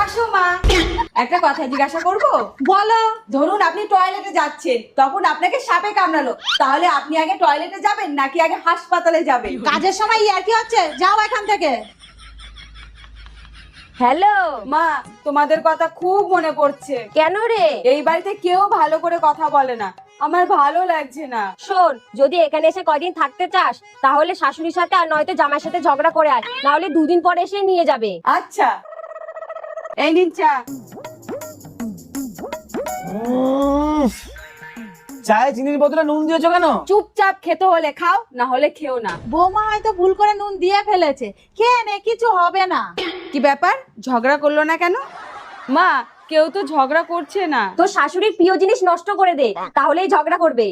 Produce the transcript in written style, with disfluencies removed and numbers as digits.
আসো মা। একটা কথা জিজ্ঞাসা করব? বলো। ধরুন আপনি টয়লেটে যাচ্ছেন, তখন আপনাকে সাপে কামড়ালো, তাহলে আপনি আগে টয়লেটে যাবেন নাকি আগে হাসপাতালে যাবেন? কাজের সময় ইয়ার কি হচ্ছে, যাও এখান থেকে। হ্যালো। মা, তোমাদের কথা খুব মনে পড়ছে। কেন রে? এই বাড়িতে কেউ ভালো করে কথা বলে না, আমার ভালো লাগছে না। শোন, যদি এখানে এসে কয়দিন থাকতে চাস তাহলে শাশুড়ির সাথে আর নয়তো জামাইয়ের সাথে ঝগড়া করে আয়, না হলে দুদিন পরে এসে নিয়ে যাবে। আচ্ছা, এই নিন চা। চায়ে চিনির বোতলে নুন দিয়েছো কেন? চুপচাপ খেতে হলে খাও, না হলে খেও না। বৌমা হয়তো ভুল করে নুন দিয়ে ফেলেছে, খেয়ে নে, কিছু হবে না। কি ব্যাপার, ঝগড়া করলো না কেন? মা, কেউ তো ঝগড়া করছে না। তোর শাশুড়ির প্রিয় জিনিস নষ্ট করে দে, তাহলেই ঝগড়া করবে।